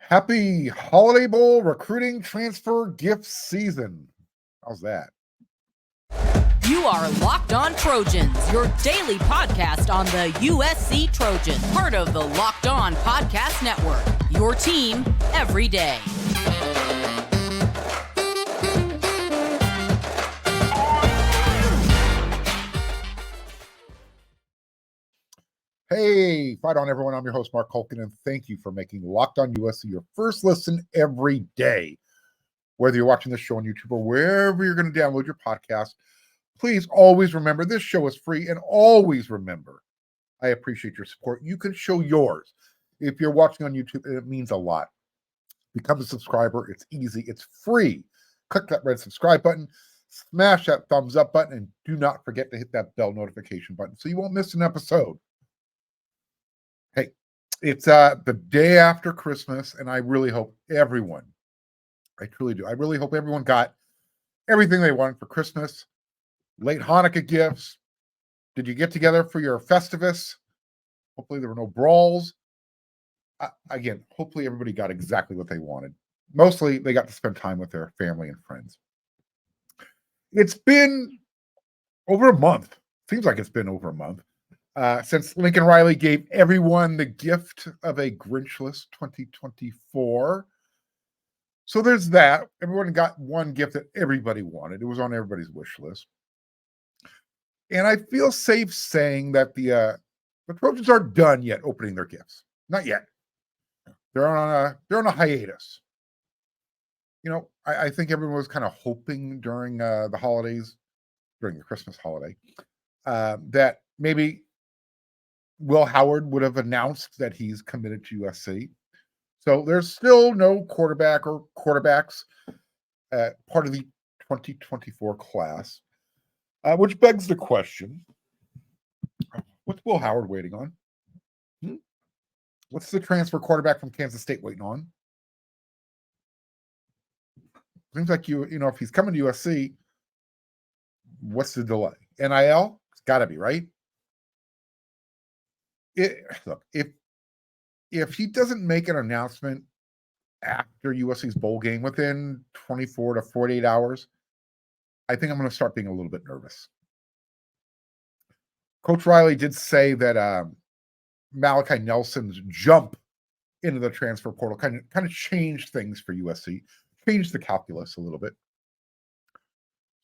Happy Holiday Bowl recruiting transfer gift season. How's that? You are Locked On Trojans, your daily podcast on the USC Trojans, part of the Locked On Podcast Network, your team every day. Hey, fight on everyone. I'm your host, Mark Culkin, and thank you for making Locked On USC your first listen every day. Whether you're watching this show on YouTube or wherever you're going to download your podcast, please always remember this show is free, and always remember, I appreciate your support. You can show yours. If you're watching on YouTube, it means a lot. Become a subscriber. It's easy. It's free. Click that red subscribe button, smash that thumbs up button, and do not forget to hit that bell notification button so you won't miss an episode. Hey, it's the day after Christmas, and I really hope everyone, I truly do, I really hope everyone got everything they wanted for Christmas. Late Hanukkah gifts. Did you get together for your Festivus? Hopefully there were no brawls. Again, hopefully everybody got exactly what they wanted. Mostly they got to spend time with their family and friends. It's been over a month. Seems like it's been over a month since Lincoln Riley gave everyone the gift of a Grinchless 2024. So there's that. Everyone got one gift that everybody wanted. It was on everybody's wish list. And I feel safe saying that the Trojans aren't done yet opening their gifts. Not yet. They're on a hiatus. You know, I think everyone was kind of hoping during the holidays, during the Christmas holiday, that maybe Will Howard would have announced that he's committed to USC. So there's still no quarterback or quarterbacks part of the 2024 class, which begs the question, what's Will Howard waiting on? What's the transfer quarterback from Kansas State waiting on? Seems like you know, if he's coming to USC, what's the delay? NIL? It's got to be, right? Look, if he doesn't make an announcement after USC's bowl game within 24 to 48 hours, I think I'm going to start being a little bit nervous. Coach Riley did say that Malachi Nelson's jump into the transfer portal kind of changed things for USC, changed the calculus a little bit.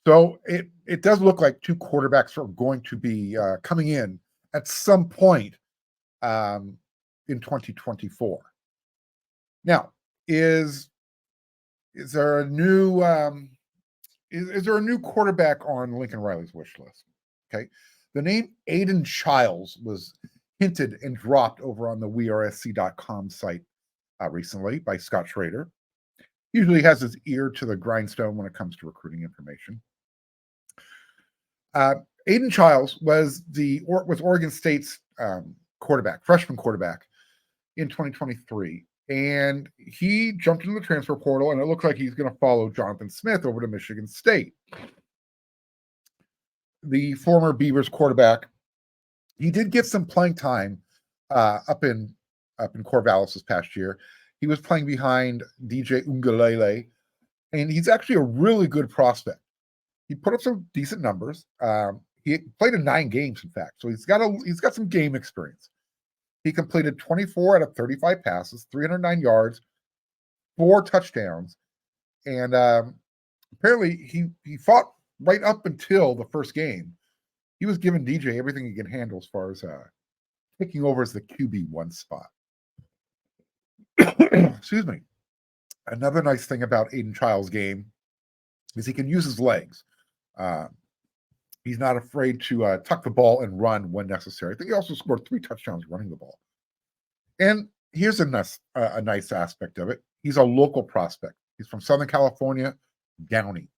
So it does look like two quarterbacks are going to be coming in at some point in 2024. Now, is there a new is there a new quarterback on Lincoln Riley's wish list? Okay, the name Aiden Childs was hinted and dropped over on the wearesc.com site recently by Scott Schrader. Usually has his ear to the grindstone when it comes to recruiting information. Aiden Childs was Oregon State's freshman quarterback in 2023. And he jumped into the transfer portal, and it looks like he's going to follow Jonathan Smith over to Michigan State. The former Beavers quarterback, he did get some playing time up in Corvallis this past year. He was playing behind DJ Ungalele, and he's actually a really good prospect. He put up some decent numbers. He played in 9 games, in fact, so he's got some game experience. He completed 24 out of 35 passes, 309 yards, 4 touchdowns, and apparently he fought right up until the first game. He was giving DJ everything he can handle as far as taking over as the QB1 spot. Excuse me. Another nice thing about Aiden Childs' game is he can use his legs. He's not afraid to tuck the ball and run when necessary. I think he also scored 3 touchdowns running the ball. And here's a nice aspect of it. He's a local prospect. He's from Southern California, Downey.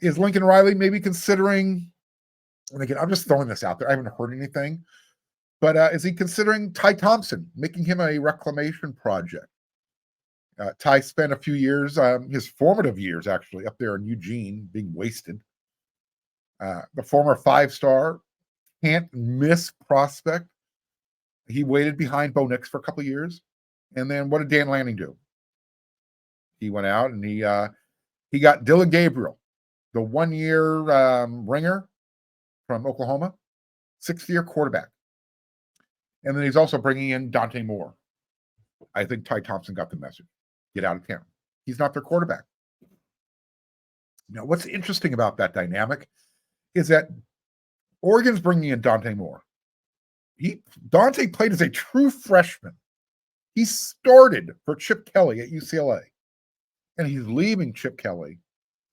Is Lincoln Riley maybe considering, and again, I'm just throwing this out there, I haven't heard anything, but is he considering Ty Thompson, making him a reclamation project? Ty spent a few years, his formative years actually, up there in Eugene, being wasted. The former 5-star, can't miss prospect. He waited behind Bo Nix for a couple of years. And then what did Dan Lanning do? He went out and he got Dylan Gabriel, the 1-year ringer from Oklahoma, 6th-year quarterback. And then he's also bringing in Dante Moore. I think Ty Thompson got the message. Get out of town. He's not their quarterback. Now, what's interesting about that dynamic is that Oregon's bringing in Dante Moore. Dante played as a true freshman. He started for Chip Kelly at UCLA. And he's leaving Chip Kelly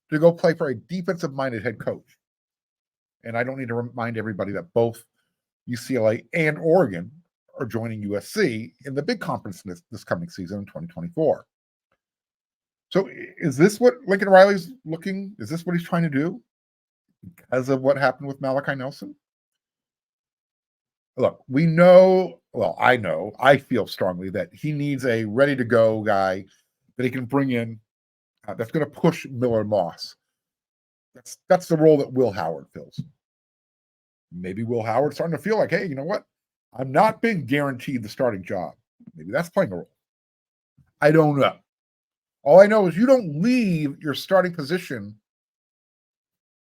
to go play for a defensive-minded head coach. And I don't need to remind everybody that both UCLA and Oregon are joining USC in the big conference this coming season in 2024. So is this what Lincoln Riley's looking? Is this what he's trying to do because of what happened with Malachi Nelson? Look, we know, well, I feel strongly that he needs a ready-to-go guy that he can bring in that's going to push Miller Moss. That's the role that Will Howard fills. Maybe Will Howard's starting to feel like, hey, you know what? I'm not being guaranteed the starting job. Maybe that's playing a role. I don't know. All I know is you don't leave your starting position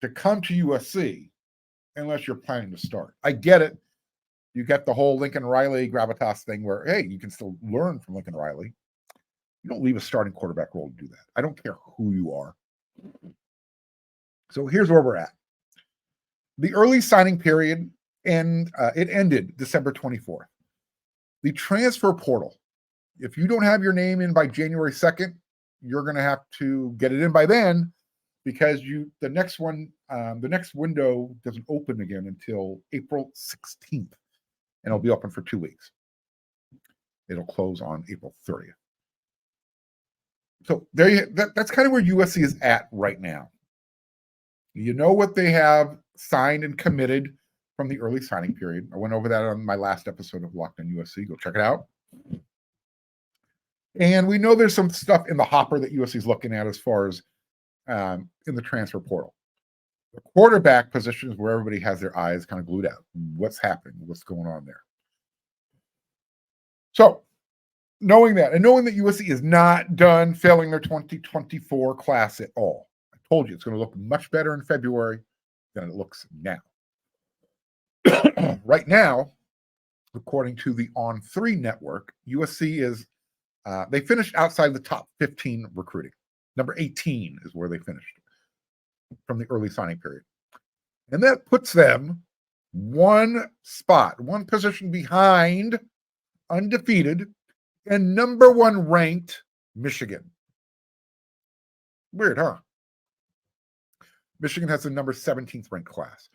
to come to USC unless you're planning to start. I get it. You get the whole Lincoln Riley gravitas thing where, hey, you can still learn from Lincoln Riley. You don't leave a starting quarterback role to do that. I don't care who you are. So here's where we're at. The early signing period, and it ended December 24th. The transfer portal, if you don't have your name in by January 2nd, you're going to have to get it in by then because the next window doesn't open again until April 16th, and it'll be open for 2 weeks. It'll close on April 30th. So that's kind of where USC is at right now. You know what they have signed and committed from the early signing period. I went over that on my last episode of Locked on USC. Go check it out. And we know there's some stuff in the hopper that USC is looking at as far as in the transfer portal. The quarterback position is where everybody has their eyes kind of glued out. What's happening? What's going on there? So, knowing that, and knowing that USC is not done failing their 2024 class at all. I told you it's going to look much better in February than it looks now. Right now, according to the On3 network, USC is they finished outside the top 15 recruiting. Number 18 is where they finished from the early signing period. And that puts them one position behind undefeated and number 1 ranked Michigan. Weird, huh? Michigan has the number 17th ranked class.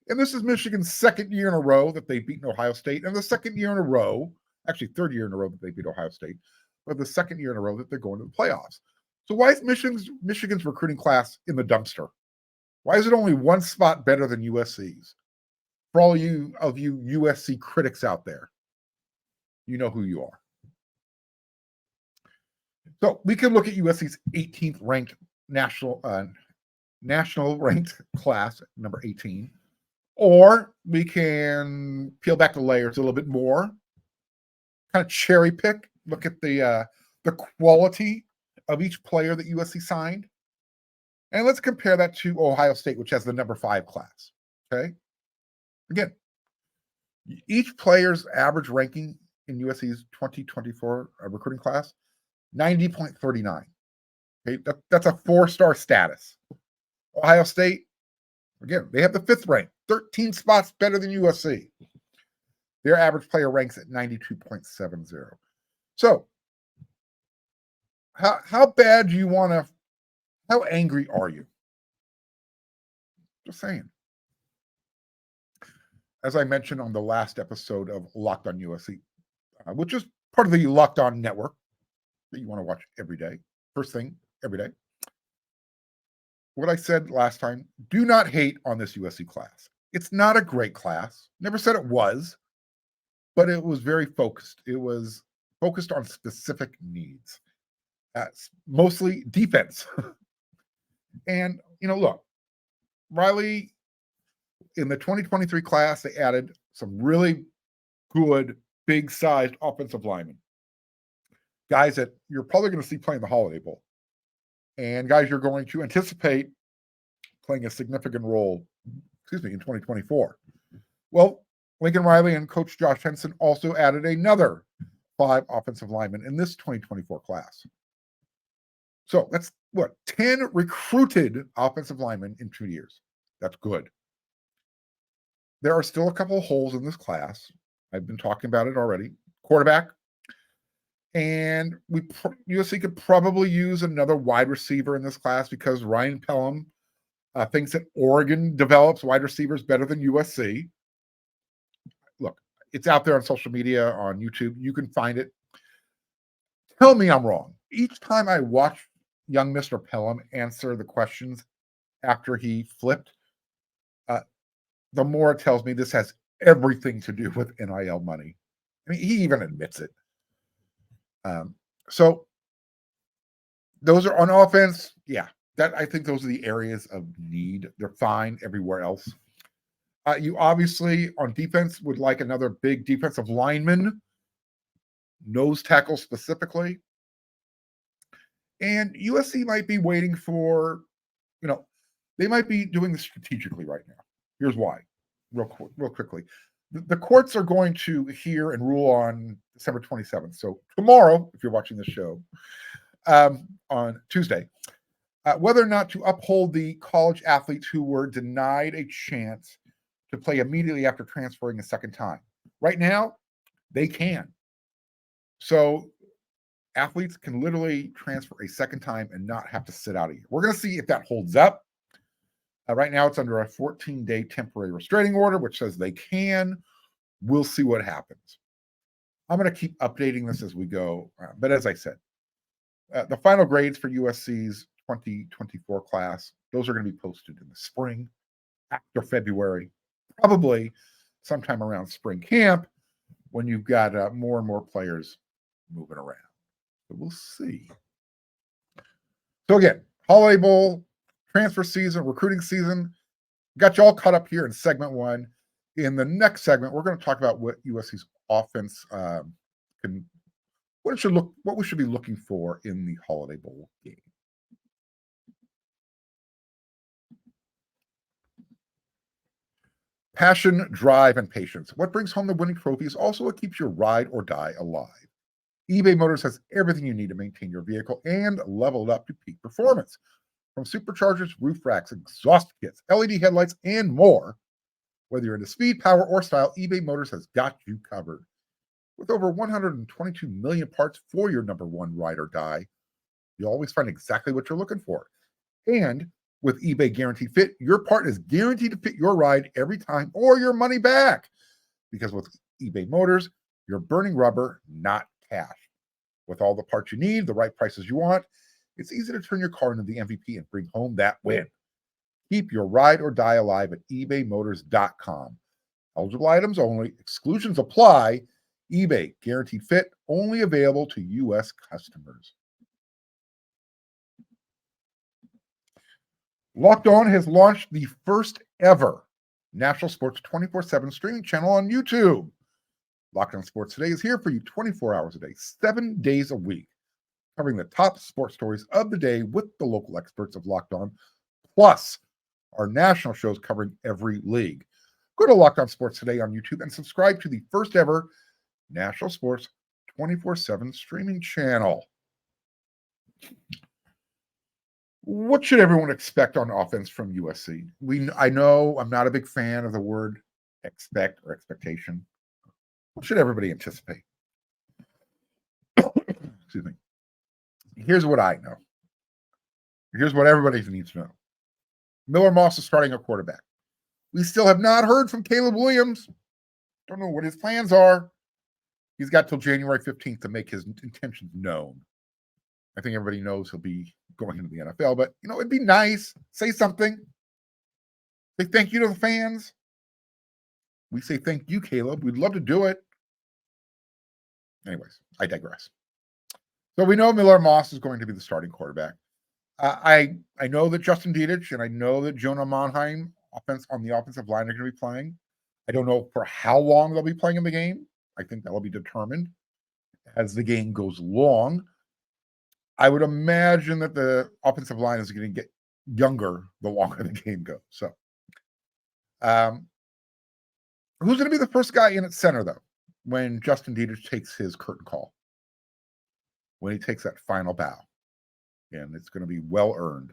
And this is Michigan's second year in a row that they've beaten Ohio State, and the second year in a row, actually third year in a row that they beat Ohio State, but the second year in a row that they're going to the playoffs. So why is Michigan's recruiting class in the dumpster? Why is it only one spot better than USC's? For all you USC critics out there, you know who you are. So we can look at USC's 18th ranked national ranked class, number 18, or we can peel back the layers a little bit more, kind of cherry pick, look at the quality of each player that USC signed, and let's compare that to Ohio State, which has the number 5 class. Okay, again, each player's average ranking in USC's 2024 recruiting class, 90.39. Okay, that's a 4-star status. Ohio State, again, they have the 5th rank, 13 spots better than USC. Their average player ranks at 92.70. So, how bad do you want to? How angry are you? Just saying. As I mentioned on the last episode of Locked on USC, which is part of the Locked on network that you want to watch every day, first thing every day. What I said last time, do not hate on this USC class. It's not a great class. Never said it was, but it was very focused. It was focused on specific needs, mostly defense. And, look, Riley, in the 2023 class, they added some really good big-sized offensive linemen, guys that you're probably going to see playing the Holiday Bowl, and guys you're going to anticipate playing a significant role, in 2024. Well, Lincoln Riley and Coach Josh Henson also added another 5 offensive linemen in this 2024 class. So that's 10 recruited offensive linemen in 2 years. That's good. There are still a couple of holes in this class. I've been talking about it already. Quarterback. And USC could probably use another wide receiver in this class because Ryan Pelham thinks that Oregon develops wide receivers better than USC. Look, it's out there on social media, on YouTube. You can find it. Tell me I'm wrong. Each time I watch young Mr. Pelham answer the questions after he flipped, the more it tells me this has everything to do with NIL money. I mean, he even admits it. So those are on offense. Yeah, I think those are the areas of need. They're fine everywhere else. You obviously on defense would like another big defensive lineman, nose tackle specifically. And USC might be waiting for, they might be doing this strategically right now. Here's why, real quickly. The courts are going to hear and rule on December 27th. So tomorrow, if you're watching the show, on Tuesday, whether or not to uphold the college athletes who were denied a chance to play immediately after transferring a second time. Right now, they can. So athletes can literally transfer a second time and not have to sit out a year. We're going to see if that holds up. Right now, it's under a 14-day temporary restraining order, which says they can. We'll see what happens. I'm going to keep updating this as we go. But as I said, the final grades for USC's 2024 class, those are going to be posted in the spring, after February, probably sometime around spring camp when you've got more and more players moving around. So we'll see. So again, Holiday Bowl, transfer season, recruiting season, got you all caught up here in segment 1. In the next segment, we're going to talk about what USC's offense what we should be looking for in the Holiday Bowl game. Passion, drive, and patience. What brings home the winning trophy is also what keeps your ride or die alive. eBay Motors has everything you need to maintain your vehicle and level it up to peak performance. From superchargers, roof racks, exhaust kits, LED headlights, and more. Whether you're into speed, power, or style, eBay Motors has got you covered. With over 122 million parts for your number one ride or die, you'll always find exactly what you're looking for. And with eBay Guaranteed Fit, your part is guaranteed to fit your ride every time or your money back. Because with eBay Motors, you're burning rubber, not cash. With all the parts you need, the right prices you want, it's easy to turn your car into the MVP and bring home that win. Keep your ride or die alive at ebaymotors.com. Eligible items only. Exclusions apply. eBay Guaranteed Fit, only available to U.S. customers. Locked On has launched the first ever national sports 24/7 streaming channel on YouTube. Locked On Sports Today is here for you 24 hours a day, 7 days a week, covering the top sports stories of the day with the local experts of Locked On, plus our national shows covering every league. Go to Locked On Sports Today on YouTube and subscribe to the first ever national sports 24/7 streaming channel. What should everyone expect on offense from USC? I know I'm not a big fan of the word expect or expectation. What should everybody anticipate? Excuse me. Here's what I know. Here's what everybody needs to know. Miller Moss is starting a quarterback. We still have not heard from Caleb Williams. Don't know what his plans are. He's got till January 15th to make his intentions known. I think everybody knows he'll be going into the NFL, but, it'd be nice. Say something. Say thank you to the fans. We say thank you, Caleb. We'd love to do it. Anyways, I digress. So we know Miller Moss is going to be the starting quarterback. I know that Justin Dietich and I know that Jonah Monheim on the offensive line are going to be playing. I don't know for how long they'll be playing in the game. I think that will be determined as the game goes along. I would imagine that the offensive line is going to get younger the longer the game goes. So, who's going to be the first guy in at center, though, when Justin Dietrich takes his curtain call? When he takes that final bow? And it's going to be well earned.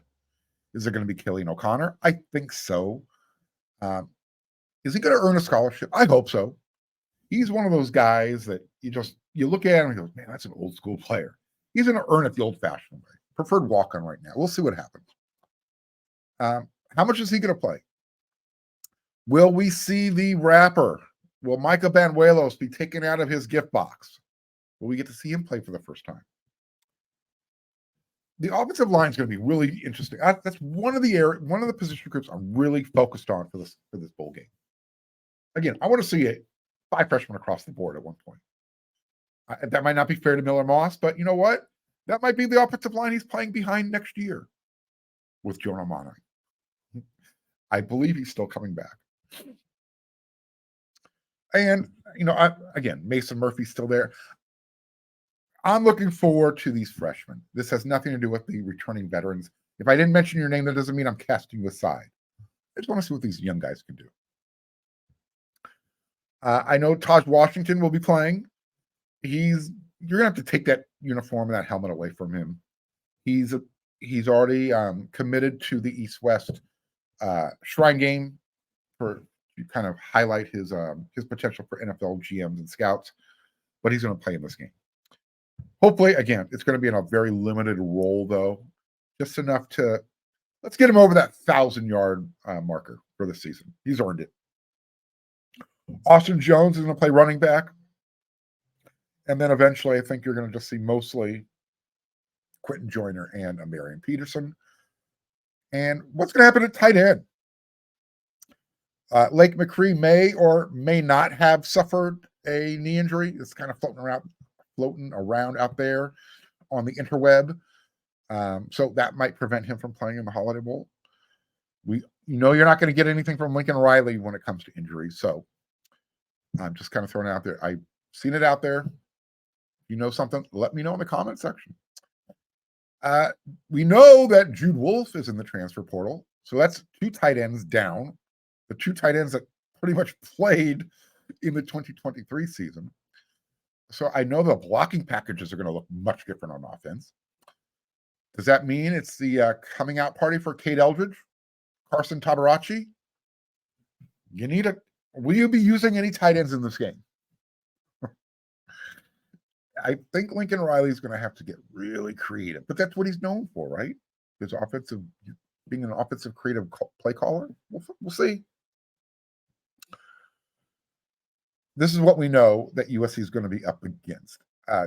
Is it going to be Killian O'Connor? I think so. Is he going to earn a scholarship? I hope so. He's one of those guys that you look at him and go, man, that's an old school player. He's going to earn it the old-fashioned way. Preferred walk-on right now. We'll see what happens. How much is he going to play? Will we see the rapper? Will Micah Banuelos be taken out of his gift box? Will we get to see him play for the first time? The offensive line is going to be really interesting. That's one of the position groups I'm really focused on for this bowl game. Again, I want to see 5 freshmen across the board at one point. That might not be fair to Miller Moss, but you know what? That might be the offensive line he's playing behind next year with Jonah Monaghan. I believe he's still coming back. And, again, Mason Murphy's still there. I'm looking forward to these freshmen. This has nothing to do with the returning veterans. If I didn't mention your name, that doesn't mean I'm casting you aside. I just want to see what these young guys can do. I know Taj Washington will be playing. You're gonna have to take that uniform and that helmet away from him. He's already committed to the East-West Shrine Game to kind of highlight his potential for NFL GMs and scouts, but he's going to play in this game. Hopefully, again, it's going to be in a very limited role, though, just enough to let's get him over that 1,000-yard marker for the season. He's earned it. Austin Jones is going to play running back. And then eventually, I think you're going to just see mostly Quentin Joyner and Marion Peterson. And what's going to happen at tight end? Lake McCree may or may not have suffered a knee injury. It's kind of floating around out there on the interweb. So that might prevent him from playing in the Holiday Bowl. You're not going to get anything from Lincoln Riley when it comes to injuries. So I'm just kind of throwing it out there. I've seen it out there. If you know something, let me know in the comment section. We know that Jude Wolf is in the transfer portal. So that's 2 tight ends down. The 2 tight ends that pretty much played in the 2023 season. So I know the blocking packages are going to look much different on offense. Does that mean it's the coming out party for Cade Eldridge, Carson Tabarachi? Will you be using any tight ends in this game? I think Lincoln Riley's going to have to get really creative, but that's what he's known for, right? Being an offensive creative play caller. We'll see. This is what we know that USC is going to be up against.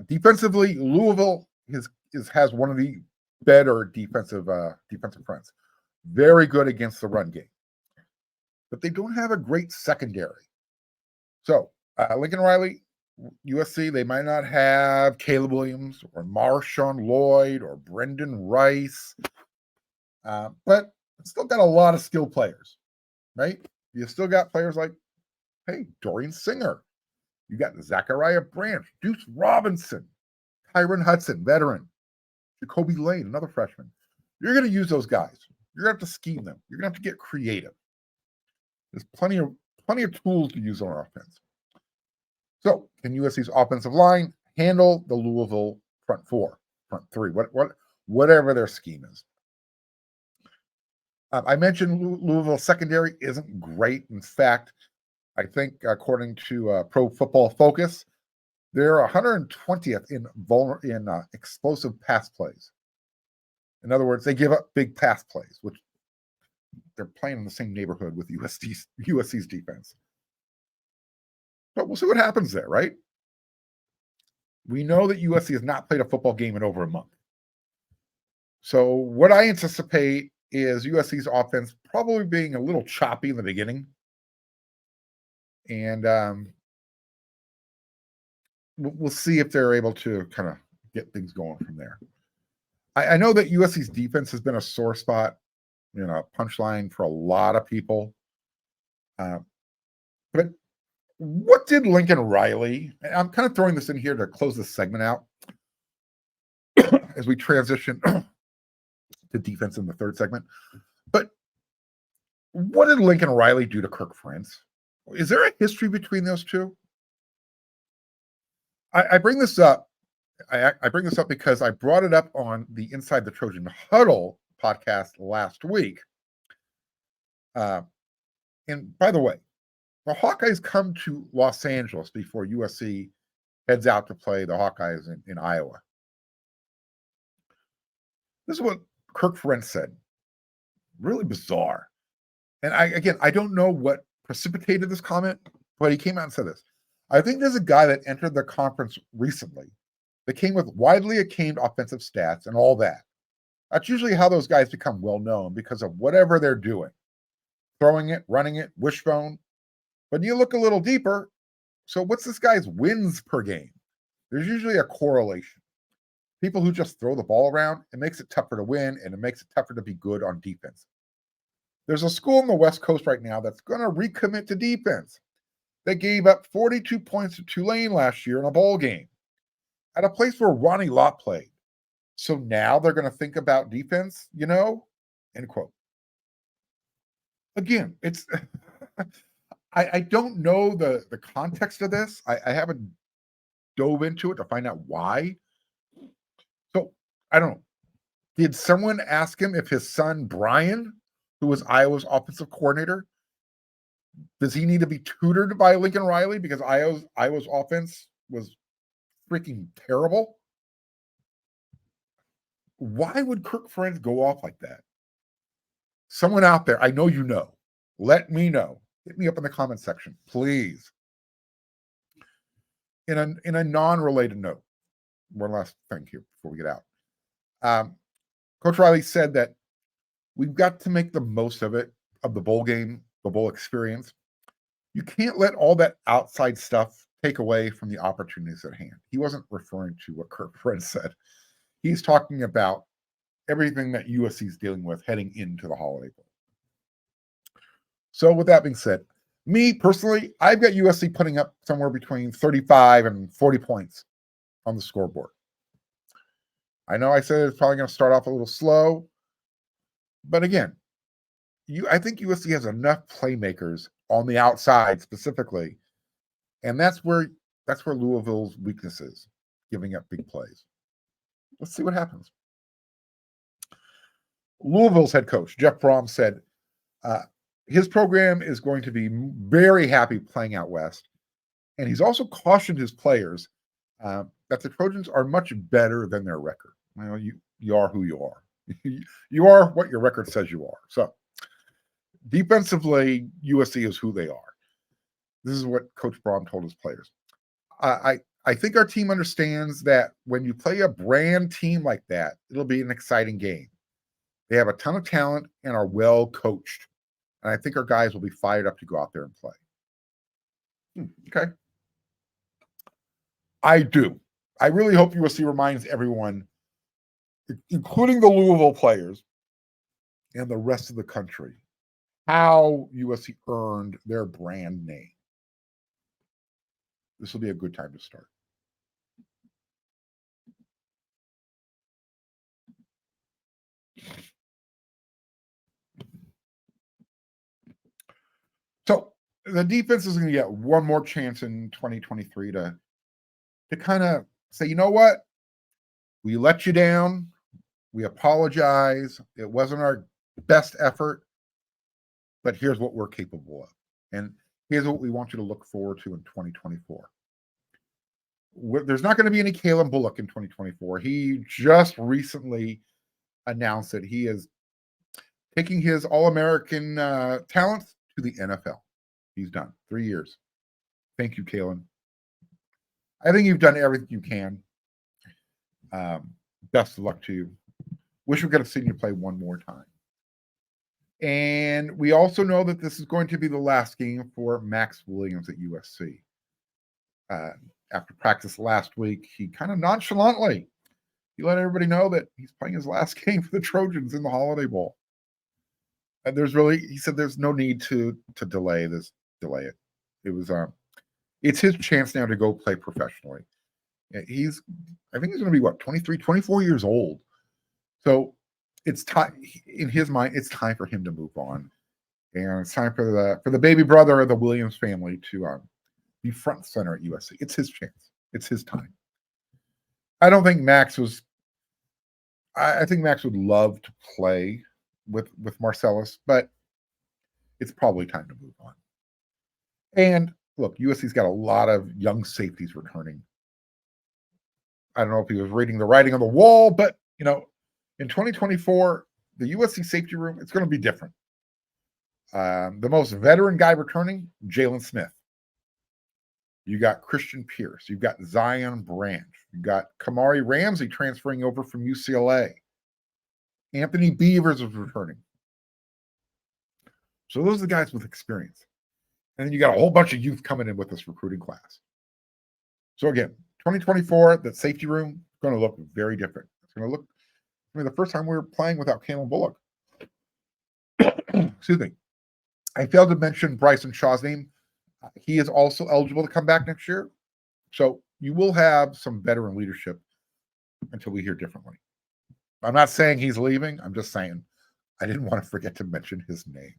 Defensively, Louisville has one of the better defensive fronts. Very good against the run game. But they don't have a great secondary. So, Lincoln Riley, USC, they might not have Caleb Williams or Marshawn Lloyd or Brendan Rice. But it's still got a lot of skilled players, right? You still got players like, Dorian Singer. You got Zachariah Branch, Deuce Robinson, Tyron Hudson, veteran, Jacoby Lane, another freshman. You're going to use those guys. You're going to have to scheme them. You're going to have to get creative. There's plenty of tools to use on offense. So, can USC's offensive line handle the Louisville front 3, whatever their scheme is? I mentioned Louisville secondary isn't great. In fact, I think according to Pro Football Focus, they're 120th in explosive pass plays. In other words, they give up big pass plays, which they're playing in the same neighborhood with USC's defense. But we'll see what happens there, right? We know that USC has not played a football game in over a month. So what I anticipate is USC's offense probably being a little choppy in the beginning. And we'll see if they're able to kind of get things going from there. I know that USC's defense has been a sore spot, punchline for a lot of people. But what did Lincoln Riley, I'm kind of throwing this in here to close this segment out as we transition to defense in the third segment. But what did Lincoln Riley do to Kirk Ferentz? Is there a history between those two? I bring this up. I bring this up because I brought it up on the Inside the Trojan Huddle podcast last week. And by the way, the Hawkeyes come to Los Angeles before USC heads out to play the Hawkeyes in Iowa. This is what Kirk Ferentz said. Really bizarre. And I don't know what precipitated this comment, but he came out and said this. I think there's a guy that entered the conference recently that came with widely acclaimed offensive stats and all that. That's usually how those guys become well known because of whatever they're doing. Throwing it, running it, wishbone. But you look a little deeper. So what's this guy's wins per game? There's usually a correlation. People who just throw the ball around, it makes it tougher to win, and it makes it tougher to be good on defense. There's a school in the West Coast right now that's going to recommit to defense. They gave up 42 points to Tulane last year in a bowl game at a place where Ronnie Lott played. So now they're going to think about defense, end quote. Again, it's I don't know the context of this. I haven't dove into it to find out why. So I don't know. Did someone ask him if his son Brian, who was Iowa's offensive coordinator, does he need to be tutored by Lincoln Riley because Iowa's offense was freaking terrible? Why would Kirk Ferentz go off like that? Someone out there, I know you know. Let me know. Hit me up in the comment section, please. In a non-related note, one last thing here before we get out. Coach Riley said that we've got to make the most of it, of the bowl game, the bowl experience. You can't let all that outside stuff take away from the opportunities at hand. He wasn't referring to what Kirk Ferentz said. He's talking about everything that USC is dealing with heading into the Holiday Bowl. So with that being said, me personally, I've got USC putting up somewhere between 35 and 40 points on the scoreboard. I know I said it's probably going to start off a little slow, but again, I think USC has enough playmakers on the outside specifically, and that's where Louisville's weakness is, giving up big plays. Let's see what happens. Louisville's head coach, Jeff Brom, said his program is going to be very happy playing out west. And he's also cautioned his players that the Trojans are much better than their record. Well, you are who you are. You are what your record says you are. So defensively, USC is who they are. This is what Coach Brom told his players. I think our team understands that when you play a brand team like that, it'll be an exciting game. They have a ton of talent and are well coached. And I think our guys will be fired up to go out there and play. Okay. I do. I really hope USC reminds everyone, including the Louisville players and the rest of the country, how USC earned their brand name. This will be a good time to start. So the defense is going to get one more chance in 2023 to kind of say, you know what? We let you down. We apologize. It wasn't our best effort, but here's what we're capable of. And here's what we want you to look forward to in 2024. There's not going to be any Kalen Bullock in 2024. He just recently announced that he is taking his All-American talents to the NFL. He's done 3 years. Thank you, Kalen. I think you've done everything you can. Best of luck to you. Wish we could have seen you play one more time. And we also know that this is going to be the last game for Max Williams at USC. After practice last week, he kind of nonchalantly, he let everybody know that he's playing his last game for the Trojans in the Holiday Bowl. And he said there's no need to delay it. It was It's his chance now to go play professionally. I think he's going to be, 23, 24 years old. So it's time, in his mind, it's time for him to move on. And it's time for the baby brother of the Williams family to be front and center at USC. It's his chance. It's his time. I don't think Max was. I think Max would love to play with Marcellus, but it's probably time to move on. And look, USC's got a lot of young safeties returning. I don't know if he was reading the writing on the wall, but in 2024, the USC safety room, it's going to be different. The most veteran guy returning, Jalen Smith. You got Christian Pierce. You've got Zion Branch. You've got Kamari Ramsey transferring over from UCLA. Anthony Beavers is returning. So those are the guys with experience. And then you got a whole bunch of youth coming in with this recruiting class. So again, 2024, the safety room is going to look very different. It's going to look, the first time we were playing without Caleb Bullock. Excuse me. I failed to mention Bryson Shaw's name. He is also eligible to come back next year. So you will have some veteran leadership until we hear differently. I'm not saying he's leaving. I'm just saying I didn't want to forget to mention his name.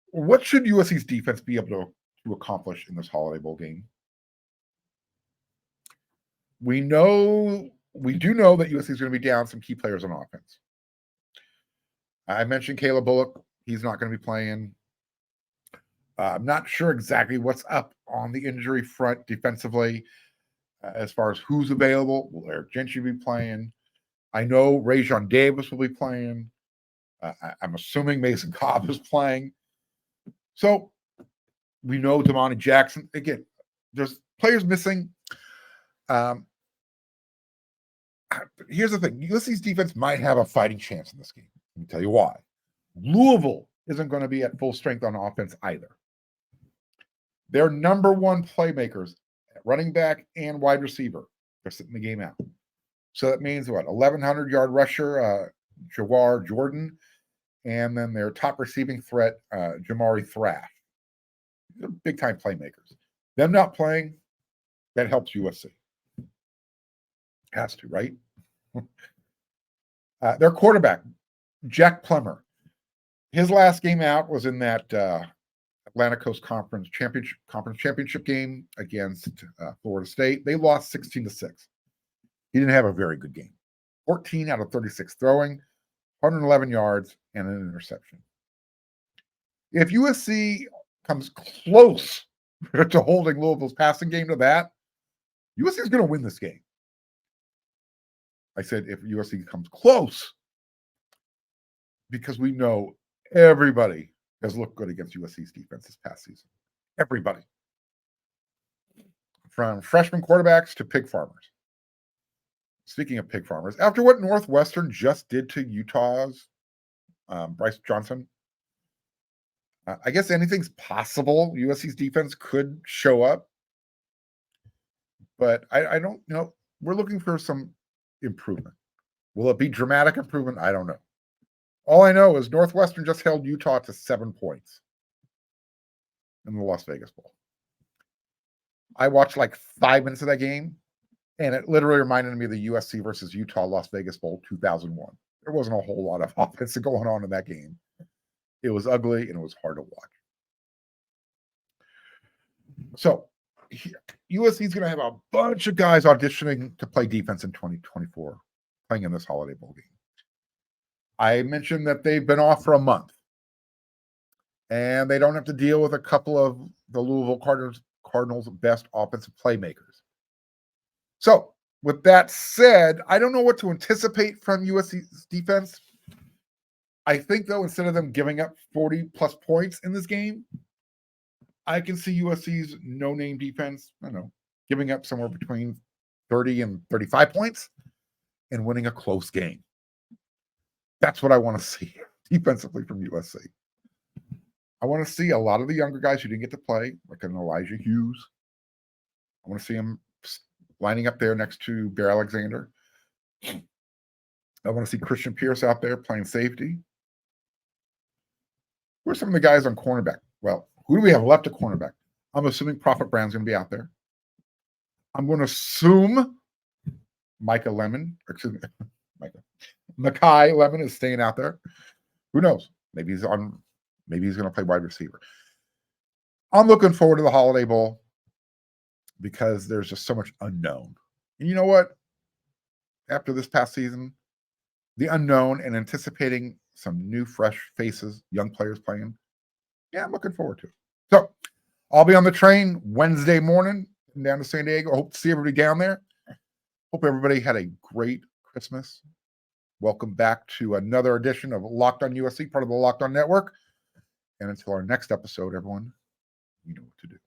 What should USC's defense be able to accomplish in this Holiday Bowl game? We do know that USC is going to be down some key players on offense. I mentioned Caleb Bullock. He's not going to be playing. I'm not sure exactly what's up on the injury front defensively as far as who's available. Will Eric Gentry be playing? I know Rajon Davis will be playing. I'm assuming Mason Cobb is playing. So we know Damani Jackson. Again, there's players missing. Here's the thing. USC's defense might have a fighting chance in this game. Let me tell you why. Louisville isn't going to be at full strength on offense either. Their number one playmakers, running back and wide receiver, they're sitting the game out. So that means what? 1,100-yard rusher, Jawar Jordan, and then their top receiving threat, Jamari Thrash. They're big-time playmakers. Them not playing, that helps USC. Has to, right? Their quarterback, Jack Plummer. His last game out was in that Atlantic Coast Conference championship game against Florida State. They lost 16-6. He didn't have a very good game. 14 out of 36 throwing, 111 yards, and an interception. If USC comes close to holding Louisville's passing game to that, USC is going to win this game. I said if USC comes close, because we know everybody has looked good against USC's defense this past season. Everybody. From freshman quarterbacks to pig farmers. Speaking of pig farmers, after what Northwestern just did to Utah's Bryce Johnson, I guess anything's possible. USC's defense could show up. But I don't know. We're looking for some improvement. Will it be dramatic improvement? I don't know. All I know is Northwestern just held Utah to 7 points in the Las Vegas Bowl. I watched like 5 minutes of that game, and it literally reminded me of the USC versus Utah Las Vegas Bowl 2001. There wasn't a whole lot of offense going on in that game. It was ugly, and it was hard to watch. So USC is going to have a bunch of guys auditioning to play defense in 2024, playing in this Holiday Bowl game. I mentioned that they've been off for a month, and they don't have to deal with a couple of the Louisville Cardinals' best offensive playmakers. So, with that said, I don't know what to anticipate from USC's defense. I think, though, instead of them giving up 40-plus points in this game, I can see USC's no-name defense, giving up somewhere between 30 and 35 points and winning a close game. That's what I want to see defensively from USC. I want to see a lot of the younger guys who didn't get to play, like an Elijah Hughes. I want to see him lining up there next to Bear Alexander. I want to see Christian Pierce out there playing safety. Who are some of the guys on cornerback? Well, who do we have left at cornerback? I'm assuming Profit Brand's going to be out there. I'm going to assume Makai Lemon is staying out there. Who knows? Maybe he's going to play wide receiver. I'm looking forward to the Holiday Bowl because there's just so much unknown. And you know what? After this past season, the unknown and anticipating some new, fresh faces, young players playing, yeah, I'm looking forward to it. So I'll be on the train Wednesday morning down to San Diego. I hope to see everybody down there. Hope everybody had a great Christmas. Welcome back to another edition of Locked On USC, part of the Locked On Network. And until our next episode, everyone, you know what to do.